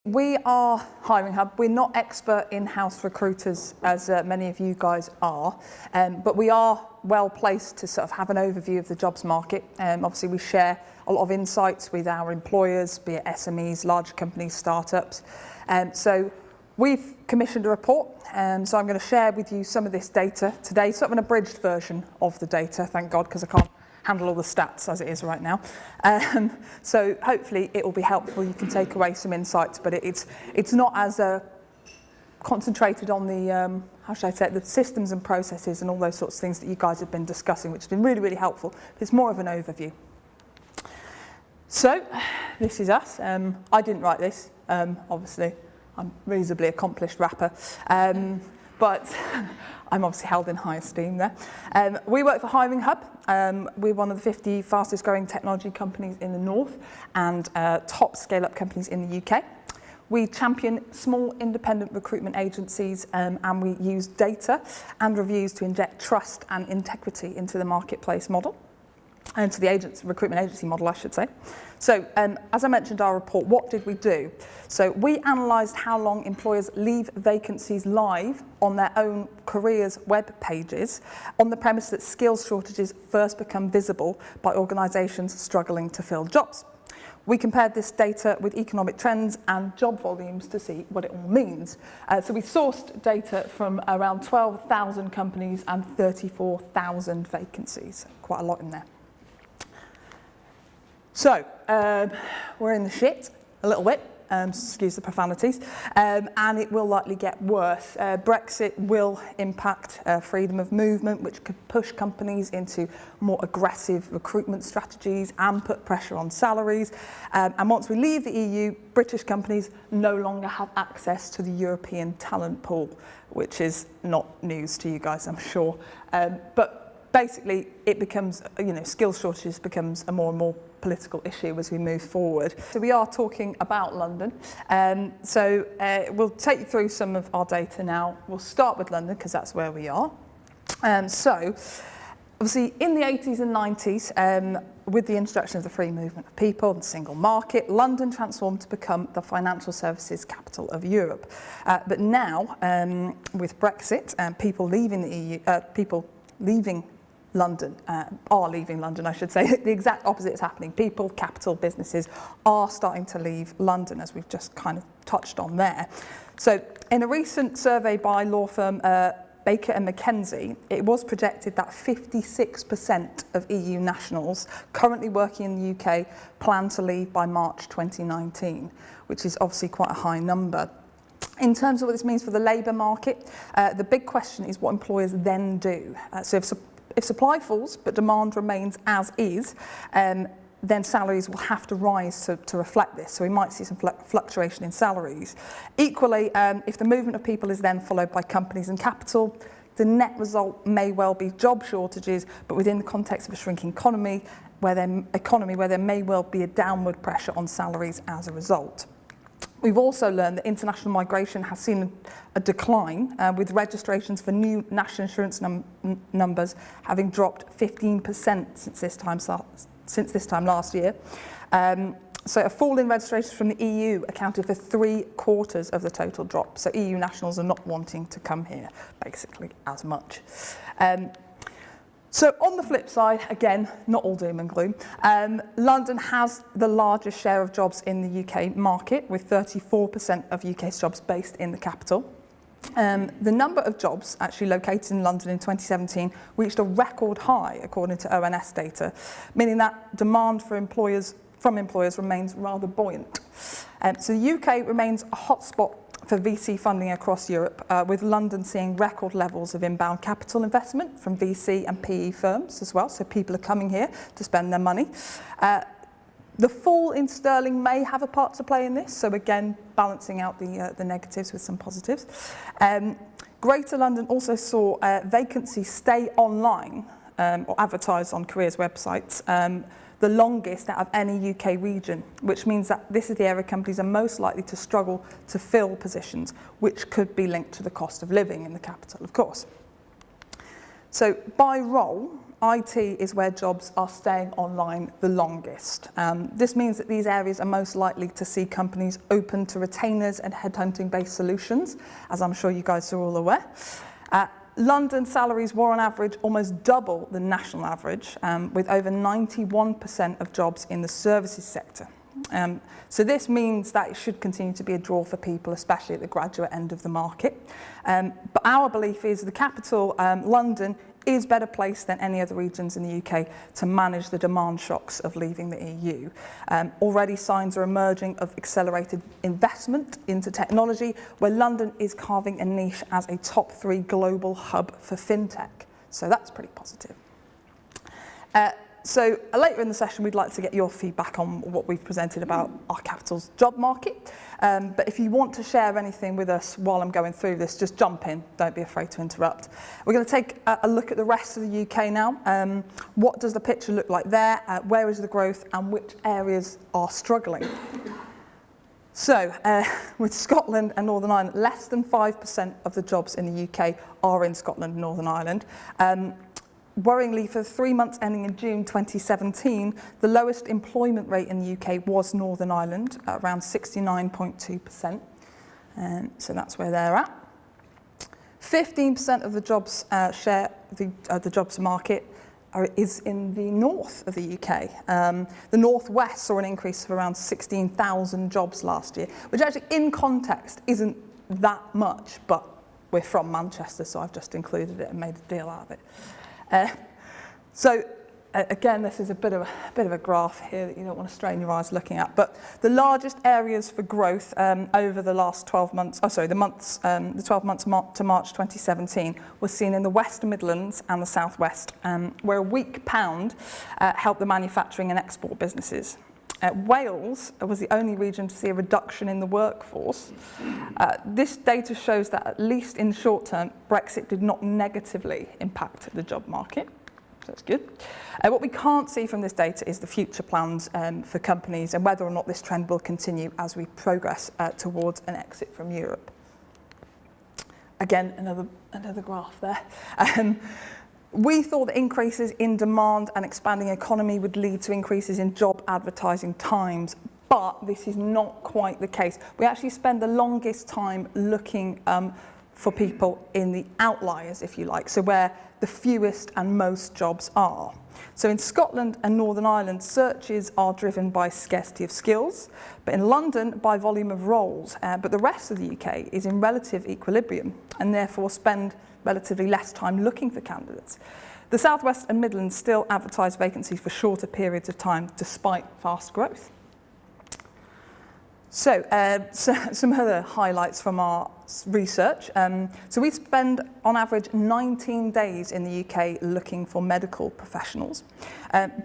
We are Hiring Hub. We're not expert in-house recruiters, as many of you guys are, but we are well placed to sort of have an overview of the jobs market. Obviously, we share a lot of insights with our employers, be it SMEs, large companies, startups. So we've commissioned a report, so I'm going to share with you some of this data today, sort of an abridged version of the data, thank God, because I can't handle all the stats as it is right now. So hopefully it will be helpful. You can take away some insights, but it's not as concentrated on the, how should I say it, the systems and processes and all those sorts of things that you guys have been discussing, which has been really, really helpful. It's more of an overview. So this is us. I didn't write this, obviously. I'm a reasonably accomplished rapper, but I'm obviously held in high esteem there. We work for Hiring Hub. We're one of the 50 fastest growing technology companies in the North and top scale-up companies in the UK. We champion small independent recruitment agencies and we use data and reviews to inject trust and integrity into the marketplace model. And to the recruitment agency model, I should say. So, as I mentioned our report, what did we do? So we analysed how long employers leave vacancies live on their own careers web pages on the premise that skills shortages first become visible by organisations struggling to fill jobs. We compared this data with economic trends and job volumes to see what it all means. So we sourced data from around 12,000 companies and 34,000 vacancies, quite a lot in there. So, we're in the shit, a little bit, excuse the profanities, and it will likely get worse. Brexit will impact freedom of movement, which could push companies into more aggressive recruitment strategies and put pressure on salaries. And once we leave the EU, British companies no longer have access to the European talent pool, which is not news to you guys, I'm sure. But basically, it becomes, skills shortages becomes a more and more political issue as we move forward. So we are talking about London. We'll take you through some of our data now. We'll start with London because that's where we are. So obviously in the 80s and 90s, with the introduction of the free movement of people and single market, London transformed to become the financial services capital of Europe. But now, with Brexit and people leaving the EU, people leaving London, are leaving London, I should say. The exact opposite is happening. People, capital, businesses are starting to leave London, as we've just kind of touched on there. So in a recent survey by law firm Baker and McKenzie, it was projected that 56% of EU nationals currently working in the UK plan to leave by March 2019, which is obviously quite a high number. In terms of what this means for the labour market, the big question is what employers then do. So if supply falls but demand remains as is, then salaries will have to rise to reflect this. So we might see some fluctuation in salaries. Equally, if the movement of people is then followed by companies and capital, the net result may well be job shortages, but within the context of a shrinking economy, where there may well be a downward pressure on salaries as a result. We've also learned that international migration has seen a decline, with registrations for new national insurance numbers having dropped 15% since this time last year. So a fall in registrations from the EU accounted for 3/4 of the total drop. So EU nationals are not wanting to come here, basically, as much. So on the flip side, again, not all doom and gloom, London has the largest share of jobs in the UK market, with 34% of UK's jobs based in the capital. The number of jobs actually located in London in 2017 reached a record high, according to ONS data, meaning that demand from employers remains rather buoyant. So the UK remains a hotspot for VC funding across Europe, with London seeing record levels of inbound capital investment from VC and PE firms as well, so people are coming here to spend their money. The fall in sterling may have a part to play in this, so again, balancing out the negatives with some positives. Greater London also saw vacancies stay online or advertised on careers websites, the longest out of any UK region, which means that this is the area companies are most likely to struggle to fill positions, which could be linked to the cost of living in the capital, of course. So by role, IT is where jobs are staying online the longest. This means that these areas are most likely to see companies open to retainers and headhunting-based solutions, as I'm sure you guys are all aware. London salaries were on average almost double the national average, with over 91% of jobs in the services sector. So this means that it should continue to be a draw for people, especially at the graduate end of the market. But our belief is the capital, London, is better placed than any other regions in the UK to manage the demand shocks of leaving the EU. Already signs are emerging of accelerated investment into technology, where London is carving a niche as a top 3 global hub for fintech. So that's pretty positive. So later in the session, we'd like to get your feedback on what we've presented about our capital's job market. But if you want to share anything with us while I'm going through this, just jump in. Don't be afraid to interrupt. We're going to take a look at the rest of the UK now. What does the picture look like there? Where is the growth and which areas are struggling? So with Scotland and Northern Ireland, less than 5% of the jobs in the UK are in Scotland and Northern Ireland. Worryingly, for the 3 months ending in June 2017, the lowest employment rate in the UK was Northern Ireland, at around 69.2%. So that's where they're at. 15% of the jobs share, the jobs market is in the north of the UK. The northwest saw an increase of around 16,000 jobs last year, which actually in context isn't that much, but we're from Manchester, so I've just included it and made a deal out of it. Again, this is a bit of a graph here that you don't want to strain your eyes looking at. But the largest areas for growth over the last 12 months, the 12 months to March 2017, was seen in the West Midlands and the South West, where a weak pound helped the manufacturing and export businesses. Wales was the only region to see a reduction in the workforce. This data shows that, at least in the short term, Brexit did not negatively impact the job market. So that's good. What we can't see from this data is the future plans for companies and whether or not this trend will continue as we progress towards an exit from Europe. Again, another graph there. We thought that increases in demand and expanding economy would lead to increases in job advertising times, but this is not quite the case. We actually spend the longest time looking for people in the outliers, if you like, so where the fewest and most jobs are. So in Scotland and Northern Ireland, searches are driven by scarcity of skills, but in London by volume of roles. But the rest of the UK is in relative equilibrium and therefore spend relatively less time looking for candidates. The South West and Midlands still advertise vacancies for shorter periods of time despite fast growth. So some other highlights from our research. So we spend on average 19 days in the UK looking for medical professionals.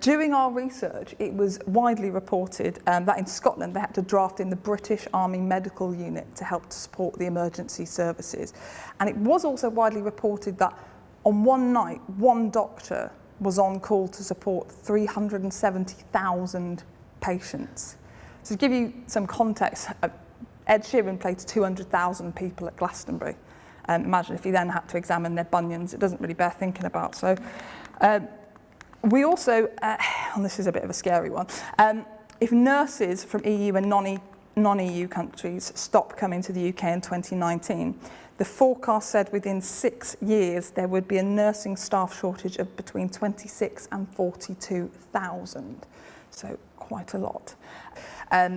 During our research, it was widely reported that in Scotland they had to draft in the British Army Medical Unit to help to support the emergency services. And it was also widely reported that on one night, one doctor was on call to support 370,000 patients. So to give you some context, Ed Sheeran played to 200,000 people at Glastonbury. Imagine if he then had to examine their bunions. It doesn't really bear thinking about. So we also, and this is a bit of a scary one, if nurses from EU and non-EU countries stop coming to the UK in 2019, the forecast said within 6 years there would be a nursing staff shortage of between 26 and 42,000. So quite a lot.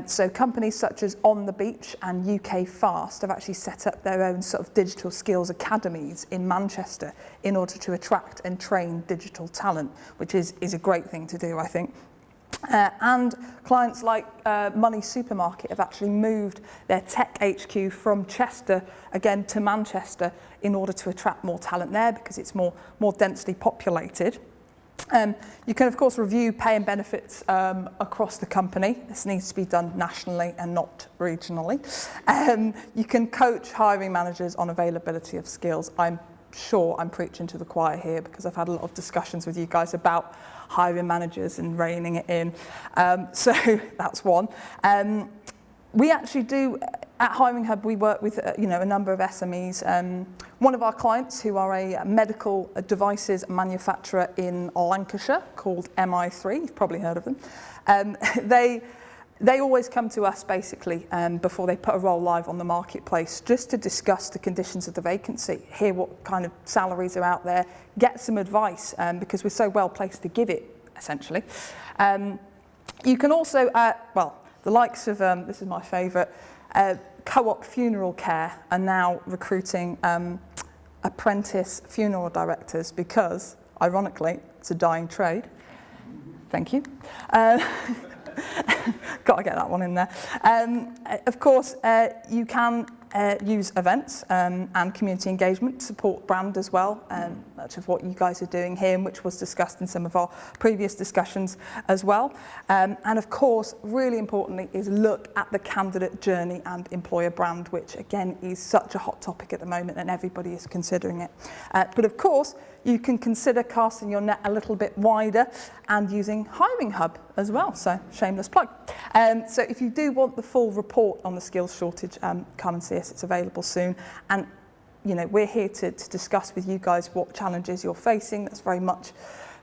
So companies such as On the Beach and UK Fast have actually set up their own sort of digital skills academies in Manchester in order to attract and train digital talent, which is a great thing to do, I think. And clients like Money Supermarket have actually moved their tech HQ from Chester again to Manchester in order to attract more talent there because it's more densely populated. You can, of course, review pay and benefits across the company. This needs to be done nationally and not regionally. You can coach hiring managers on availability of skills. I'm sure I'm preaching to the choir here because I've had a lot of discussions with you guys about hiring managers and reining it in. So that's one. We actually do At Hiring Hub, we work with a number of SMEs. One of our clients, who are a medical devices manufacturer in Lancashire called MI3, you've probably heard of them. They always come to us basically before they put a role live on the marketplace, just to discuss the conditions of the vacancy, hear what kind of salaries are out there, get some advice, because we're so well placed to give it, essentially. You can also, the likes of, this is my favourite, Co-op Funeral Care are now recruiting apprentice funeral directors because, ironically, it's a dying trade. Thank you. Got to get that one in there. Of course, you can use events and community engagement to support brand as well, much of what you guys are doing here, and which was discussed in some of our previous discussions as well. And of course, really importantly, is look at the candidate journey and employer brand, which again is such a hot topic at the moment and everybody is considering it. But of course, you can consider casting your net a little bit wider and using Hiring Hub as well, so shameless plug. So if you do want the full report on the skills shortage, come and see us, it's available soon. And we're here to discuss with you guys what challenges you're facing. That's very much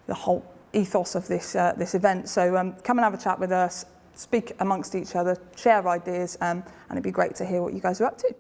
the whole ethos of this event. So come and have a chat with us, speak amongst each other, share ideas, and it'd be great to hear what you guys are up to.